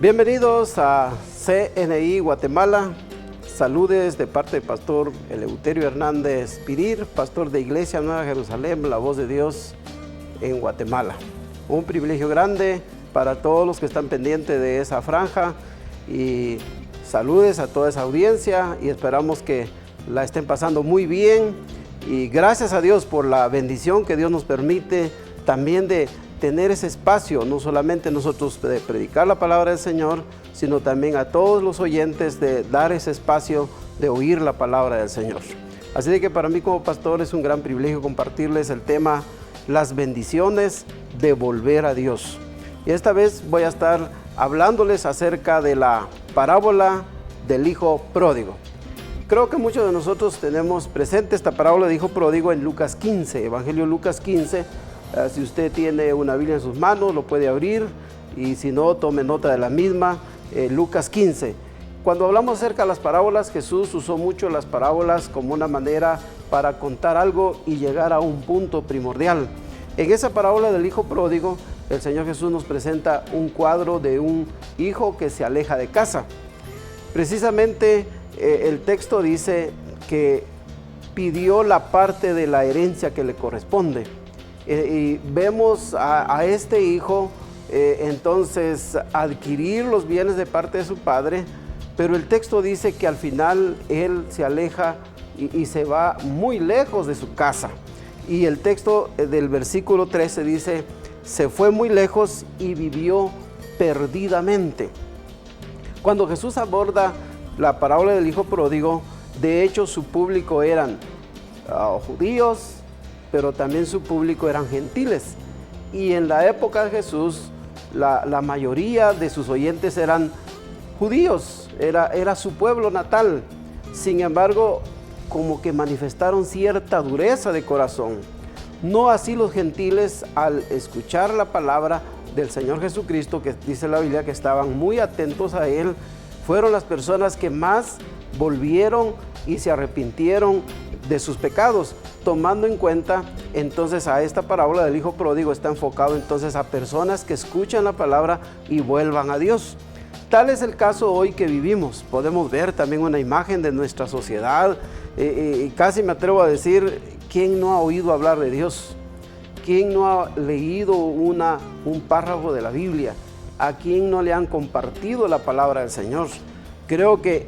Bienvenidos a CNI Guatemala. Saludes de parte del pastor Eleuterio Hernández Pirir, pastor de Iglesia Nueva Jerusalén, la voz de Dios en Guatemala. Un privilegio grande para todos los que están pendientes de esa franja y saludes a toda esa audiencia y esperamos que la estén pasando muy bien y gracias a Dios por la bendición que Dios nos permite también de tener ese espacio, no solamente nosotros de predicar la palabra del Señor, sino también a todos los oyentes de dar ese espacio de oír la palabra del Señor. Así de que para mí como pastor es un gran privilegio compartirles el tema las bendiciones de volver a Dios. Y esta vez voy a estar hablándoles acerca de la parábola del hijo pródigo. Creo que muchos de nosotros tenemos presente esta parábola del hijo pródigo en Lucas 15, Evangelio Lucas 15. Si usted tiene una Biblia en sus manos, lo puede abrir y si no, tome nota de la misma, Lucas 15. Cuando hablamos acerca de las parábolas, Jesús usó mucho las parábolas como una manera para contar algo y llegar a un punto primordial. En esa parábola del hijo pródigo, el Señor Jesús nos presenta un cuadro de un hijo que se aleja de casa. Precisamente el texto dice que pidió la parte de la herencia que le corresponde. Y vemos a este hijo entonces adquirir los bienes de parte de su padre, pero el texto dice que al final él se aleja y se va muy lejos de su casa. Y el texto del versículo 13 dice, se fue muy lejos y vivió perdidamente. Cuando Jesús aborda la parábola del hijo pródigo, de hecho su público eran judíos, pero también su público eran gentiles. Y en la época de Jesús, la mayoría de sus oyentes eran judíos, era su pueblo natal. Sin embargo, como que manifestaron cierta dureza de corazón. No así los gentiles al escuchar la palabra del Señor Jesucristo, que dice la Biblia que estaban muy atentos a Él, fueron las personas que más volvieron y se arrepintieron de sus pecados, tomando en cuenta entonces a esta parábola del hijo pródigo está enfocado entonces a personas que escuchan la palabra y vuelvan a Dios. Tal es el caso hoy que vivimos. Podemos ver también una imagen de nuestra sociedad y casi me atrevo a decir, ¿quién no ha oído hablar de Dios? ¿Quién no ha leído un párrafo de la Biblia? ¿A quién no le han compartido la palabra del Señor? Creo que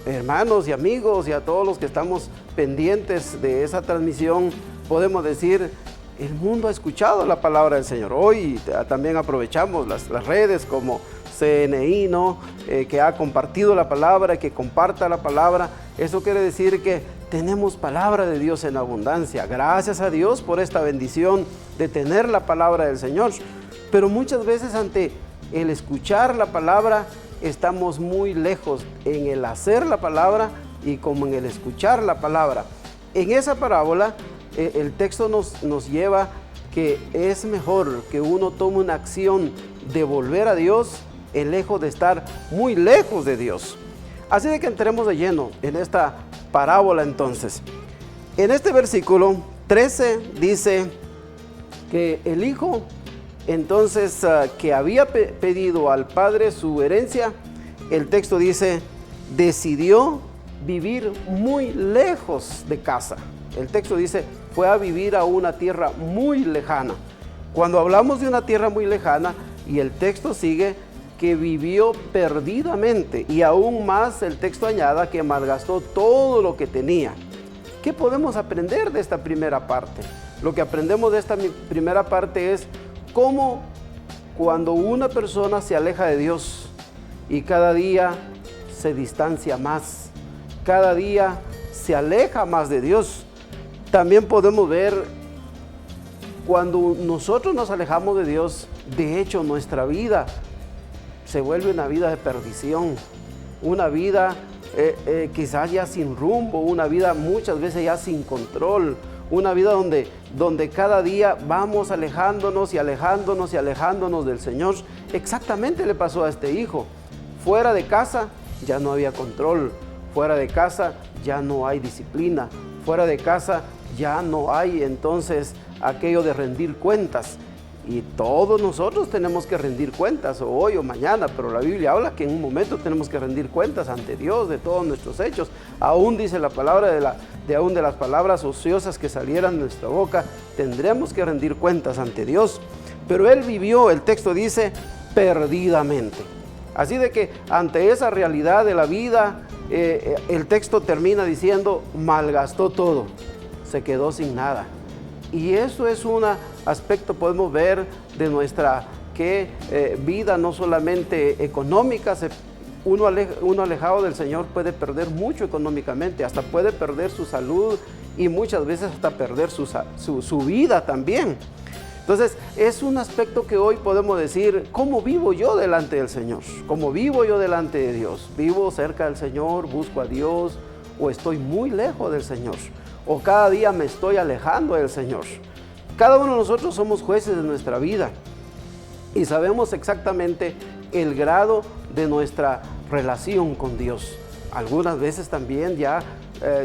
hermanos y amigos y a todos los que estamos pendientes de esa transmisión, podemos decir, el mundo ha escuchado la palabra del Señor. Hoy también aprovechamos las redes como CNI, ¿no? Que ha compartido la palabra, que comparta la palabra. Eso quiere decir que tenemos palabra de Dios en abundancia. Gracias a Dios por esta bendición de tener la palabra del Señor. Pero muchas veces ante el escuchar la palabra, estamos muy lejos en el hacer la palabra y como en el escuchar la palabra. En esa parábola, el texto nos lleva que es mejor que uno tome una acción de volver a Dios en lejos de estar muy lejos de Dios. Así de que entremos de lleno en esta parábola entonces. En este versículo 13 dice que el hijo entonces que había pedido al padre su herencia, el texto dice, decidió vivir muy lejos de casa. El texto dice, fue a vivir a una tierra muy lejana. Cuando hablamos de una tierra muy lejana, y el texto sigue, que vivió perdidamente, y aún más el texto añada que malgastó todo lo que tenía. ¿Qué podemos aprender de esta primera parte? Lo que aprendemos de esta primera parte es cómo cuando una persona se aleja de Dios y cada día se distancia más, cada día se aleja más de Dios, también podemos ver cuando nosotros nos alejamos de Dios, de hecho nuestra vida se vuelve una vida de perdición, una vida quizás ya sin rumbo, una vida muchas veces ya sin control, una vida donde cada día vamos alejándonos y alejándonos y alejándonos del Señor. Exactamente le pasó a este hijo. Fuera de casa ya no había control, fuera de casa ya no hay disciplina, fuera de casa ya no hay entonces aquello de rendir cuentas. y todos nosotros tenemos que rendir cuentas, o hoy o mañana, pero la Biblia habla que en un momento tenemos que rendir cuentas ante Dios de todos nuestros hechos. Aún dice la palabra aún de las palabras ociosas que salieran de nuestra boca, tendremos que rendir cuentas ante Dios. Pero él vivió, el texto dice, perdidamente. Así de que ante esa realidad de la vida, el texto termina diciendo, malgastó todo, se quedó sin nada. Y eso es un aspecto, podemos ver, de nuestra vida, no solamente económica. Uno alejado del Señor puede perder mucho económicamente, hasta puede perder su salud y muchas veces hasta perder su vida también. Entonces, es un aspecto que hoy podemos decir, ¿cómo vivo yo delante del Señor? ¿Cómo vivo yo delante de Dios? ¿Vivo cerca del Señor? ¿Busco a Dios? ¿O estoy muy lejos del Señor? ¿O cada día me estoy alejando del Señor? Cada uno de nosotros somos jueces de nuestra vida y sabemos exactamente el grado de nuestra relación con Dios. Algunas veces también ya,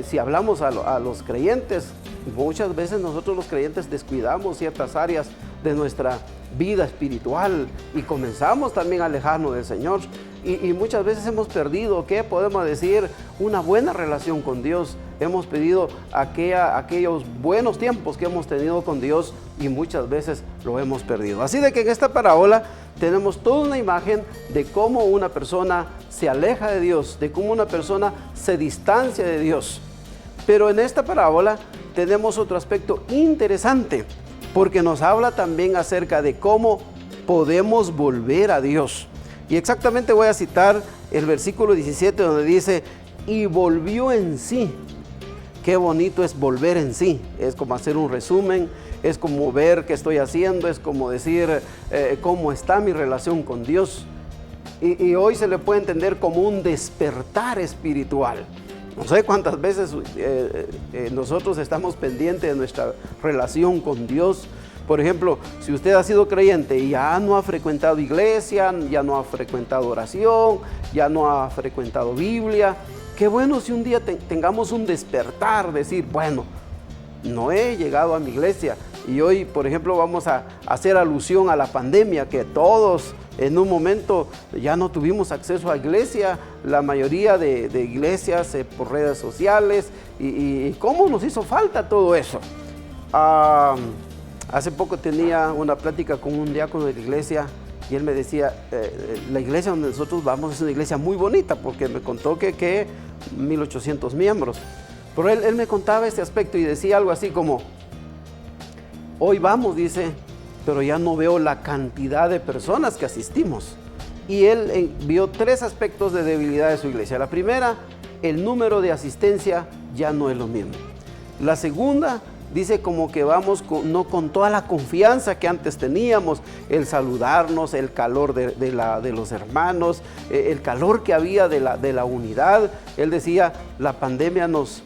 si hablamos a los creyentes, muchas veces nosotros los creyentes descuidamos ciertas áreas de nuestra vida espiritual y comenzamos también a alejarnos del Señor. Y muchas veces hemos perdido, ¿qué podemos decir? Una buena relación con Dios. Hemos perdido aquellos buenos tiempos que hemos tenido con Dios y muchas veces lo hemos perdido. Así de que en esta parábola tenemos toda una imagen de cómo una persona se aleja de Dios, de cómo una persona se distancia de Dios. Pero en esta parábola tenemos otro aspecto interesante, porque nos habla también acerca de cómo podemos volver a Dios. Y exactamente voy a citar el versículo 17 donde dice, y volvió en sí. Qué bonito es volver en sí. Es como hacer un resumen, es como ver qué estoy haciendo, es como decir cómo está mi relación con Dios. Y hoy se le puede entender como un despertar espiritual. No sé cuántas veces nosotros estamos pendientes de nuestra relación con Dios. Por ejemplo, si usted ha sido creyente y ya no ha frecuentado iglesia, ya no ha frecuentado oración, ya no ha frecuentado Biblia, qué bueno si un día tengamos un despertar, decir, bueno, no he llegado a mi iglesia. Y hoy, por ejemplo, vamos a hacer alusión a la pandemia, que todos en un momento ya no tuvimos acceso a iglesia, la mayoría de iglesias por redes sociales, y cómo nos hizo falta todo eso. Hace poco tenía una plática con un diácono de la iglesia y él me decía, la iglesia donde nosotros vamos es una iglesia muy bonita, porque me contó que 1800 miembros. Pero él me contaba este aspecto y decía algo así como, hoy vamos, dice, pero ya no veo la cantidad de personas que asistimos. Y él vio tres aspectos de debilidad de su iglesia. La primera, el número de asistencia ya no es lo mismo. La segunda, dice como que vamos no con toda la confianza que antes teníamos, el saludarnos, el calor de los hermanos, el calor que había de la unidad. Él decía, la pandemia nos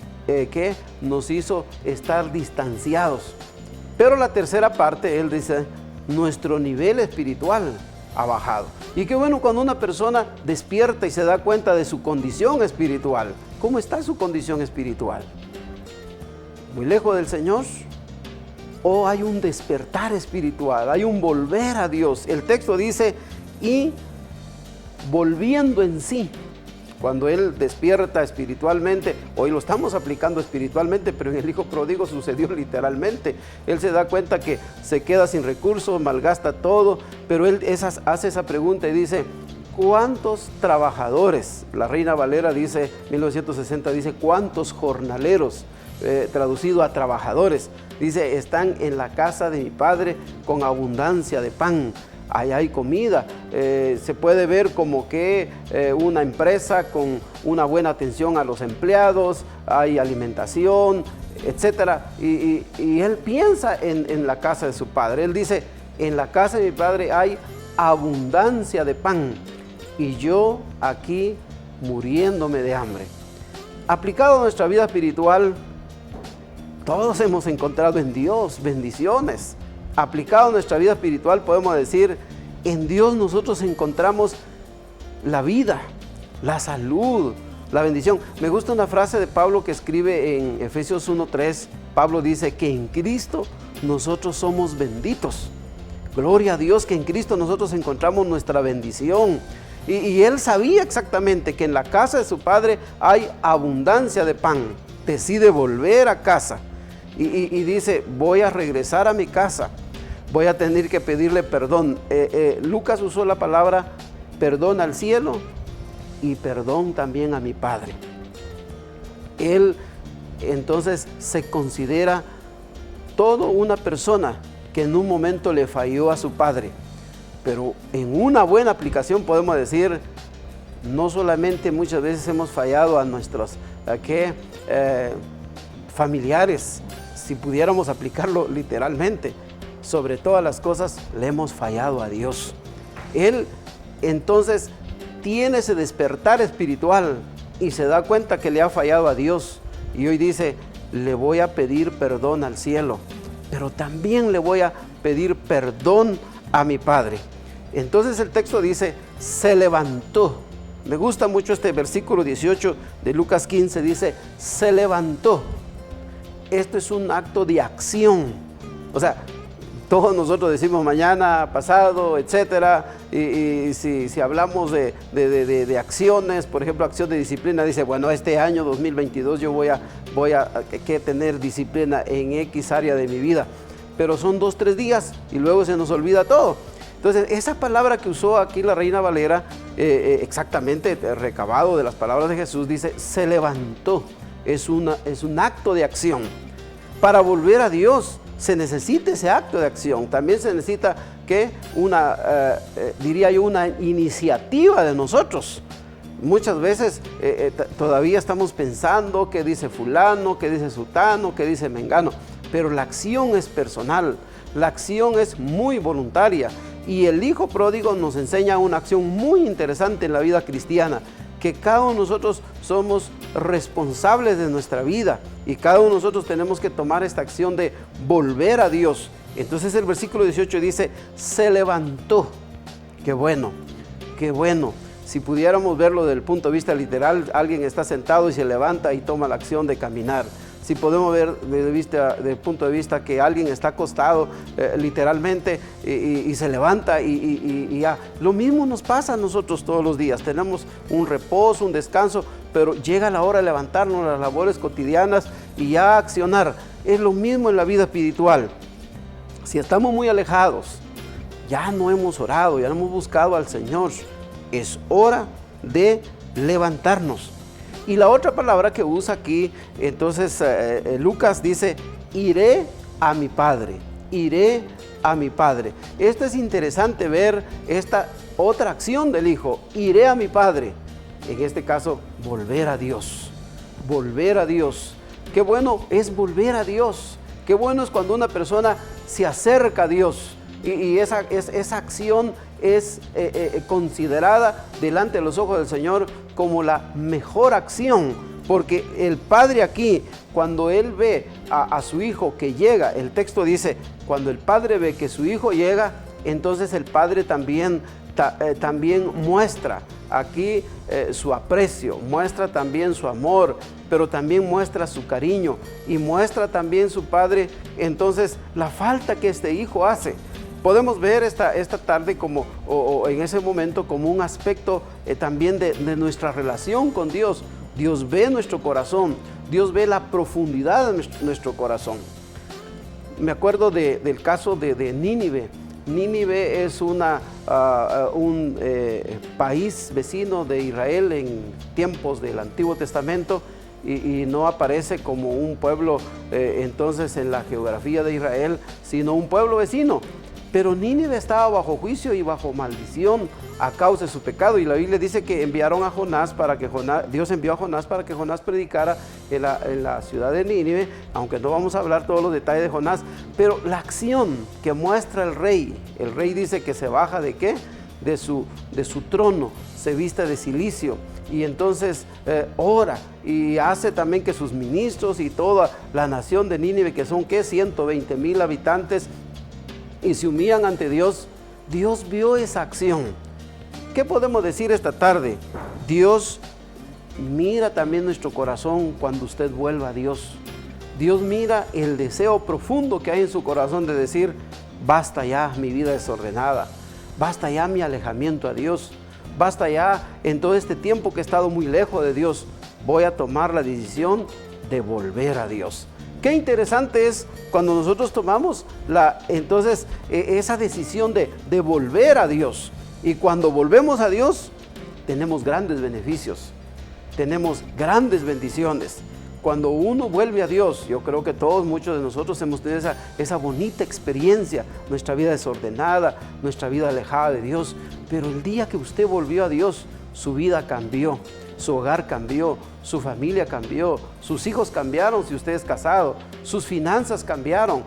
hizo estar distanciados. Pero la tercera parte, él dice, nuestro nivel espiritual ha bajado. Y qué bueno cuando una persona despierta y se da cuenta de su condición espiritual. ¿Cómo está su condición espiritual? ¿Muy lejos del Señor? ¿O hay un despertar espiritual? ¿Hay un volver a Dios? El texto dice, y volviendo en sí. Cuando él despierta espiritualmente, hoy lo estamos aplicando espiritualmente, pero en el hijo pródigo sucedió literalmente. Él se da cuenta que se queda sin recursos, malgasta todo, pero él hace esa pregunta y dice, ¿cuántos trabajadores? La Reina Valera dice, 1960, dice, ¿cuántos jornaleros? Traducido a trabajadores. Dice, están en la casa de mi padre con abundancia de pan. Ahí hay comida, se puede ver como que una empresa con una buena atención a los empleados, hay alimentación, etc. Y él piensa en la casa de su padre. Él dice, en la casa de mi padre hay abundancia de pan y yo aquí muriéndome de hambre. Aplicado a nuestra vida espiritual, todos hemos encontrado en Dios bendiciones. Aplicado a nuestra vida espiritual podemos decir, en Dios nosotros encontramos la vida, la salud, la bendición. Me gusta una frase de Pablo que escribe en Efesios 1:3. Pablo dice que en Cristo nosotros somos benditos. Gloria a Dios que en Cristo nosotros encontramos nuestra bendición. Y él sabía exactamente que en la casa de su padre hay abundancia de pan. Decide volver a casa y dice, voy a regresar a mi casa, voy a tener que pedirle perdón. Lucas usó la palabra perdón al cielo y perdón también a mi padre. Él entonces se considera todo una persona que en un momento le falló a su padre, pero en una buena aplicación podemos decir, no solamente muchas veces hemos fallado a nuestros familiares, si pudiéramos aplicarlo literalmente, sobre todas las cosas le hemos fallado a Dios. Él entonces tiene ese despertar espiritual y se da cuenta que le ha fallado a Dios, y hoy dice, le voy a pedir perdón al cielo, pero también le voy a pedir perdón a mi padre. Entonces el texto dice, se levantó. Me gusta mucho este versículo 18 de Lucas 15, dice, se levantó. Esto es un acto de acción. O sea, todos nosotros decimos mañana, pasado, etcétera, y si hablamos de acciones, por ejemplo, acción de disciplina, dice, bueno, este año 2022 yo voy a tener disciplina en X área de mi vida, pero son 2-3 días y luego se nos olvida todo. Entonces, esa palabra que usó aquí la Reina Valera, exactamente recabado de las palabras de Jesús, dice, se levantó. Es un acto de acción. Para volver a Dios se necesita ese acto de acción. También se necesita que diría yo, una iniciativa de nosotros. Muchas veces todavía estamos pensando qué dice fulano, qué dice sutano, qué dice mengano, pero la acción es personal, la acción es muy voluntaria. Y el hijo pródigo nos enseña una acción muy interesante en la vida cristiana, que cada uno de nosotros somos responsables de nuestra vida y cada uno de nosotros tenemos que tomar esta acción de volver a Dios. Entonces el versículo 18 dice, se levantó. Qué bueno, qué bueno. Si pudiéramos verlo desde el punto de vista literal, alguien está sentado y se levanta y toma la acción de caminar. Si podemos ver desde el punto de vista que alguien está acostado literalmente y se levanta y ya. Lo mismo nos pasa a nosotros todos los días. Tenemos un reposo, un descanso, pero llega la hora de levantarnos, las labores cotidianas y ya accionar. Es lo mismo en la vida espiritual. Si estamos muy alejados, ya no hemos orado, ya no hemos buscado al Señor, es hora de levantarnos. Y la otra palabra que usa aquí, entonces Lucas dice, iré a mi padre, iré a mi padre. Esto es interesante ver esta otra acción del hijo, iré a mi padre. En este caso, volver a Dios, volver a Dios. Qué bueno es volver a Dios, qué bueno es cuando una persona se acerca a Dios y esa acción es considerada delante de los ojos del Señor como la mejor acción, porque el padre aquí, cuando él ve a su hijo que llega, el texto dice, cuando el padre ve que su hijo llega, entonces el padre también muestra aquí su aprecio, muestra también su amor, pero también muestra su cariño y muestra también su padre, entonces la falta que este hijo hace. Podemos ver esta tarde o en ese momento como un aspecto también de nuestra relación con Dios. Dios ve nuestro corazón, Dios ve la profundidad de nuestro corazón. Me acuerdo del caso de Nínive. Nínive es un país vecino de Israel en tiempos del Antiguo Testamento y no aparece como un pueblo entonces en la geografía de Israel, sino un pueblo vecino. Pero Nínive estaba bajo juicio y bajo maldición a causa de su pecado. Y la Biblia dice que enviaron a Jonás Dios envió a Jonás para que Jonás predicara en la ciudad de Nínive, aunque no vamos a hablar todos los detalles de Jonás. Pero la acción que muestra el rey dice que se baja ¿de qué? De su trono, se viste de cilicio y entonces ora y hace también que sus ministros y toda la nación de Nínive, que son 120,000 habitantes, y se humillan ante Dios. Dios vio esa acción. ¿Qué podemos decir esta tarde? Dios mira también nuestro corazón cuando usted vuelva a Dios. Dios mira el deseo profundo que hay en su corazón de decir, basta ya mi vida desordenada, basta ya mi alejamiento a Dios, basta ya en todo este tiempo que he estado muy lejos de Dios, voy a tomar la decisión de volver a Dios. Qué interesante es cuando nosotros tomamos esa decisión de volver a Dios. Y cuando volvemos a Dios, tenemos grandes beneficios, tenemos grandes bendiciones. Cuando uno vuelve a Dios, yo creo que muchos de nosotros hemos tenido esa bonita experiencia, nuestra vida desordenada, nuestra vida alejada de Dios, pero el día que usted volvió a Dios, su vida cambió, su hogar cambió, su familia cambió, sus hijos cambiaron si usted es casado, sus finanzas cambiaron,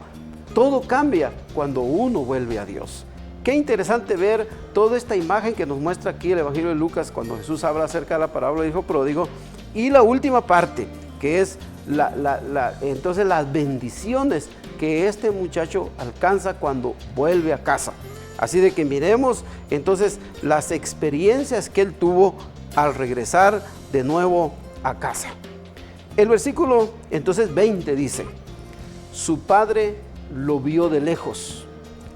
todo cambia cuando uno vuelve a Dios. Qué interesante ver toda esta imagen que nos muestra aquí el Evangelio de Lucas cuando Jesús habla acerca de la parábola del hijo pródigo, y la última parte, que es entonces las bendiciones que este muchacho alcanza cuando vuelve a casa. Así de que miremos entonces las experiencias que él tuvo al regresar de nuevo a casa. El versículo entonces 20 dice: su padre lo vio de lejos.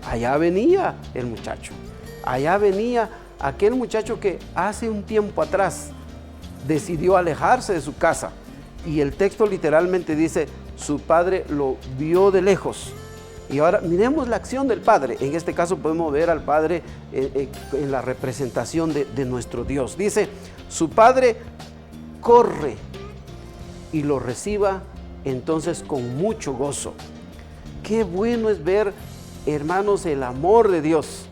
Allá venía el muchacho, allá venía aquel muchacho que hace un tiempo atrás decidió alejarse de su casa. Y el texto literalmente dice, su padre lo vio de lejos. Y ahora miremos la acción del Padre. En este caso podemos ver al Padre en la representación de nuestro Dios. Dice, su Padre corre y lo reciba entonces con mucho gozo. Qué bueno es ver, hermanos, el amor de Dios.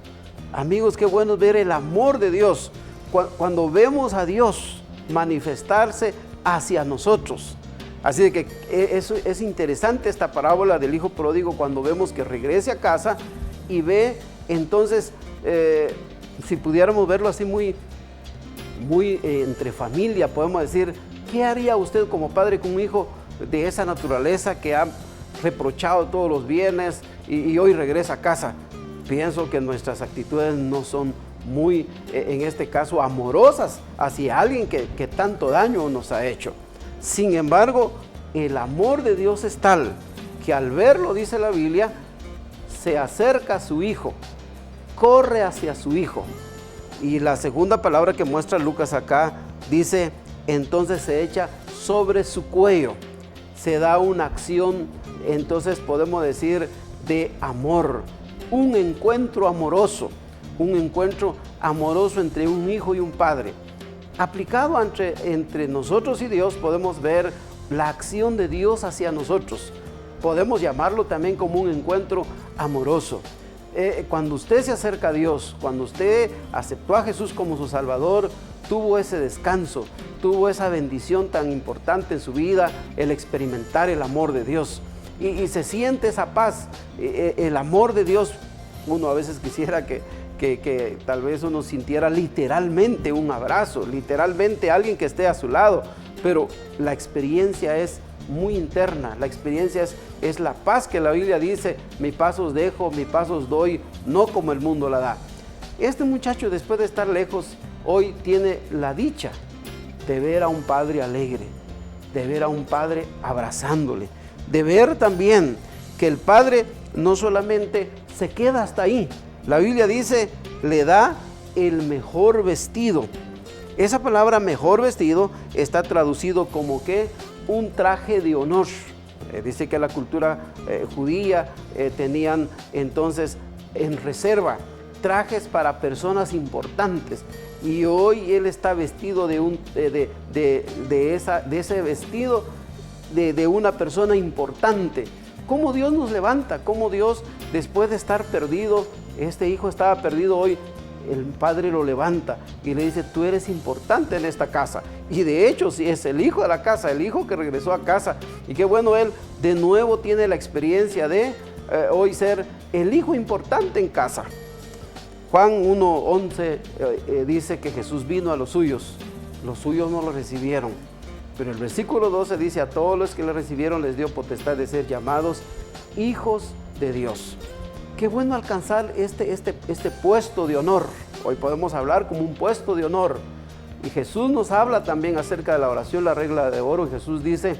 Amigos, qué bueno es ver el amor de Dios. Cuando vemos a Dios manifestarse hacia nosotros. Así de que es interesante esta parábola del hijo pródigo cuando vemos que regrese a casa y ve entonces, si pudiéramos verlo así muy entre familia, podemos decir, ¿qué haría usted como padre con un hijo de esa naturaleza que ha reprochado todos los bienes y hoy regresa a casa? Pienso que nuestras actitudes no son muy, en este caso, amorosas hacia alguien que tanto daño nos ha hecho. Sin embargo, el amor de Dios es tal que al verlo, dice la Biblia, se acerca a su hijo, corre hacia su hijo. Y la segunda palabra que muestra Lucas acá dice, entonces se echa sobre su cuello. Se da una acción, entonces podemos decir, de amor, un encuentro amoroso entre un hijo y un padre. Aplicado entre nosotros y Dios, podemos ver la acción de Dios hacia nosotros. Podemos llamarlo también como un encuentro amoroso. Cuando usted se acerca a Dios, cuando usted aceptó a Jesús como su Salvador, tuvo ese descanso, tuvo esa bendición tan importante en su vida, el experimentar el amor de Dios. Y se siente esa paz, el amor de Dios. Uno a veces quisiera que tal vez uno sintiera literalmente un abrazo, literalmente alguien que esté a su lado, pero la experiencia es muy interna, la experiencia es la paz que la Biblia dice, mi paz os dejo, mi paz os doy, no como el mundo la da. Este muchacho, después de estar lejos, hoy tiene la dicha de ver a un padre alegre, de ver a un padre abrazándole, de ver también que el padre no solamente se queda hasta ahí. La Biblia dice, le da el mejor vestido. Esa palabra mejor vestido está traducido como que un traje de honor. Dice que la cultura judía tenían entonces en reserva trajes para personas importantes. Y hoy él está vestido de ese vestido de una persona importante. ¿Cómo Dios nos levanta? ¿Cómo Dios, después de estar perdido, este hijo estaba perdido, hoy el padre lo levanta y le dice, tú eres importante en esta casa? Y de hecho, si es el hijo de la casa, el hijo que regresó a casa, y qué bueno, él de nuevo tiene la experiencia de hoy ser el hijo importante en casa. Juan 1:11 dice que Jesús vino a los suyos no lo recibieron. Pero el versículo 12 dice, a todos los que le recibieron les dio potestad de ser llamados hijos de Dios. Qué bueno alcanzar este puesto de honor. Hoy podemos hablar como un puesto de honor. Y Jesús nos habla también acerca de la oración, la regla de oro. Y Jesús dice,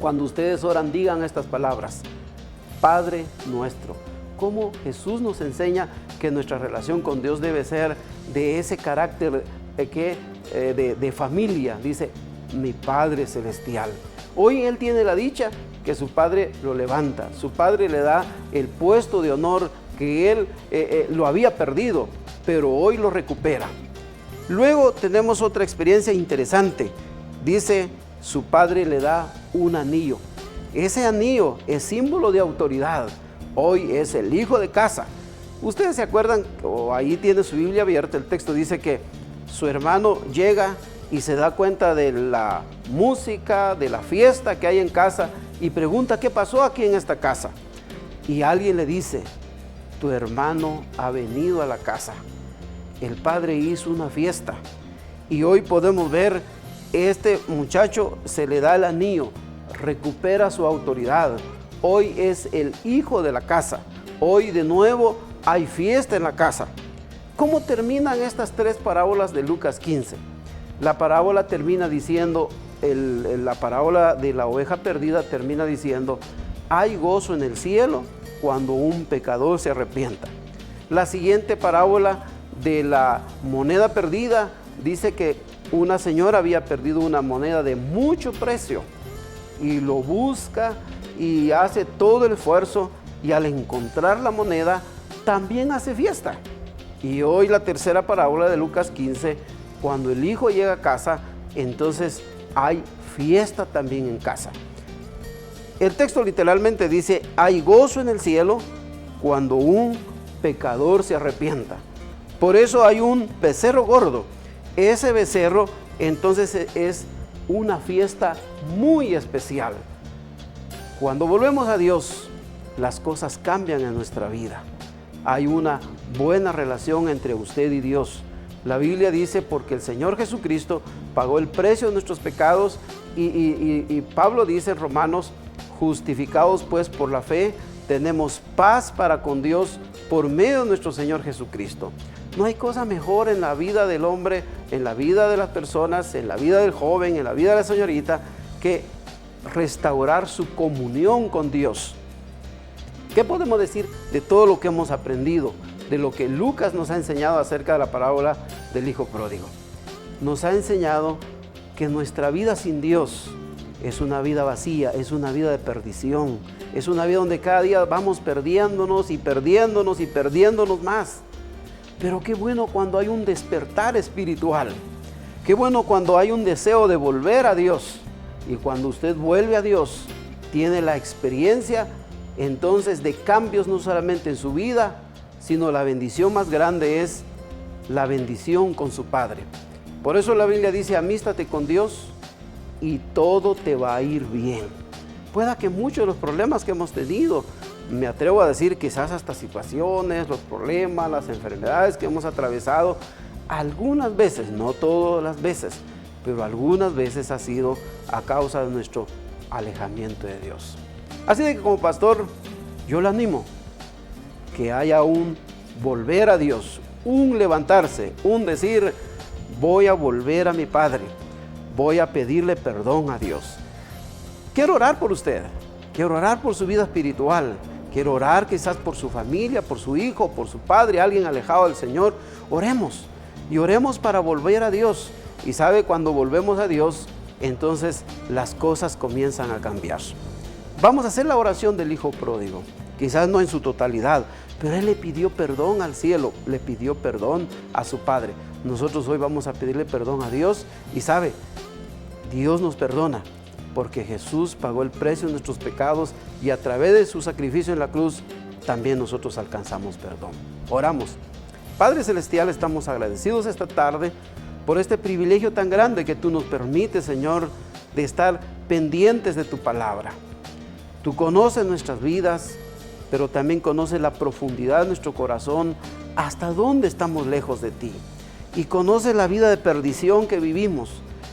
cuando ustedes oran, digan estas palabras: Padre nuestro. cómo Jesús nos enseña que nuestra relación con Dios debe ser de ese carácter de familia. Dice, mi Padre Celestial. Hoy Él tiene la dicha que su Padre lo levanta. Su Padre le da el puesto de honor que Él lo había perdido, pero hoy lo recupera. Luego tenemos otra experiencia interesante. Dice, su Padre le da un anillo. Ese anillo es símbolo de autoridad. Hoy es el hijo de casa. Ustedes se acuerdan, o ahí tiene su Biblia abierta, el texto dice que su hermano llega y se da cuenta de la música, de la fiesta que hay en casa y pregunta qué pasó aquí en esta casa. Y alguien le dice, tu hermano ha venido a la casa. El padre hizo una fiesta y hoy podemos ver, este muchacho se le da el anillo, recupera su autoridad. Hoy es el hijo de la casa. Hoy de nuevo hay fiesta en la casa. ¿Cómo terminan estas tres parábolas de Lucas 15? La parábola termina diciendo, la parábola de la oveja perdida termina diciendo, hay gozo en el cielo cuando un pecador se arrepienta. La siguiente parábola de la moneda perdida dice que una señora había perdido una moneda de mucho precio y lo busca y hace todo el esfuerzo y al encontrar la moneda también hace fiesta. Y hoy la tercera parábola de Lucas 15, cuando el hijo llega a casa, entonces hay fiesta también en casa. El texto literalmente dice, hay gozo en el cielo cuando un pecador se arrepienta. Por eso hay un becerro gordo. Ese becerro entonces es una fiesta muy especial. Cuando volvemos a Dios, las cosas cambian en nuestra vida. Hay una buena relación entre usted y Dios. La Biblia dice, porque el Señor Jesucristo pagó el precio de nuestros pecados y Pablo dice en Romanos, justificados pues por la fe, tenemos paz para con Dios por medio de nuestro Señor Jesucristo. No hay cosa mejor en la vida del hombre, en la vida de las personas, en la vida del joven, en la vida de la señorita, que restaurar su comunión con Dios. ¿Qué podemos decir de todo lo que hemos aprendido, de lo que Lucas nos ha enseñado acerca de la parábola del hijo pródigo? Nos ha enseñado que nuestra vida sin Dios es una vida vacía, es una vida de perdición, es una vida donde cada día vamos perdiéndonos y perdiéndonos y perdiéndonos más. Pero qué bueno cuando hay un despertar espiritual, qué bueno cuando hay un deseo de volver a Dios. Y cuando usted vuelve a Dios, tiene la experiencia entonces de cambios no solamente en su vida, sino la bendición más grande es la bendición con su Padre. Por eso la Biblia dice, amístate con Dios y todo te va a ir bien. Pueda que muchos de los problemas que hemos tenido, me atrevo a decir quizás hasta situaciones, los problemas, las enfermedades que hemos atravesado, algunas veces, no todas las veces, pero algunas veces ha sido a causa de nuestro alejamiento de Dios. Así de que como pastor, yo le animo que haya un volver a Dios, un levantarse, un decir, voy a volver a mi Padre, voy a pedirle perdón a Dios. Quiero orar por usted, quiero orar por su vida espiritual, quiero orar quizás por su familia, por su hijo, por su padre, alguien alejado del Señor. Oremos y oremos para volver a Dios. Y sabe, cuando volvemos a Dios, entonces las cosas comienzan a cambiar. Vamos a hacer la oración del hijo pródigo, quizás no en su totalidad, pero él le pidió perdón al cielo, le pidió perdón a su Padre. Nosotros hoy vamos a pedirle perdón a Dios y sabe, Dios nos perdona porque Jesús pagó el precio de nuestros pecados y a través de su sacrificio en la cruz también nosotros alcanzamos perdón. Oramos. Padre Celestial, estamos agradecidos esta tarde por este privilegio tan grande que tú nos permites, Señor, de estar pendientes de tu palabra. Tú conoces nuestras vidas, pero también conoces la profundidad de nuestro corazón, hasta dónde estamos lejos de ti. Y conoces la vida de perdición que vivimos.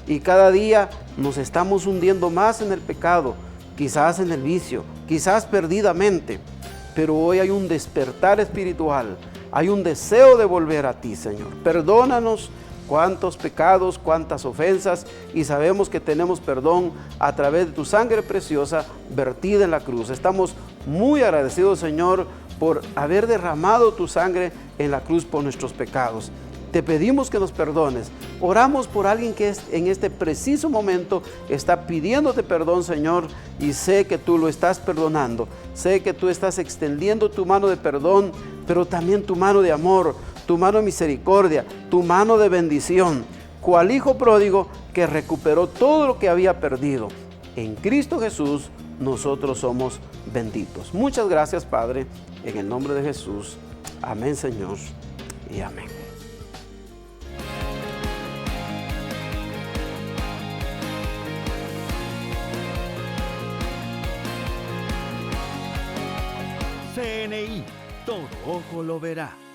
Y cada día nos estamos hundiendo más en el pecado, quizás en el vicio, quizás perdidamente. Pero hoy hay un despertar espiritual, hay un deseo de volver a ti, Señor. Perdónanos cuántos pecados, cuántas ofensas, y sabemos que tenemos perdón a través de tu sangre preciosa vertida en la cruz. Estamos muy agradecidos, Señor, por haber derramado tu sangre en la cruz por nuestros pecados. Te pedimos que nos perdones. Oramos por alguien que en este preciso momento está pidiéndote perdón, Señor, y sé que tú lo estás perdonando. Sé que tú estás extendiendo tu mano de perdón, pero también tu mano de amor, tu mano de misericordia, tu mano de bendición. Cual hijo pródigo que recuperó todo lo que había perdido. En Cristo Jesús nosotros somos benditos. Muchas gracias, Padre, en el nombre de Jesús. Amén, Señor, y amén. CNI, todo ojo lo verá.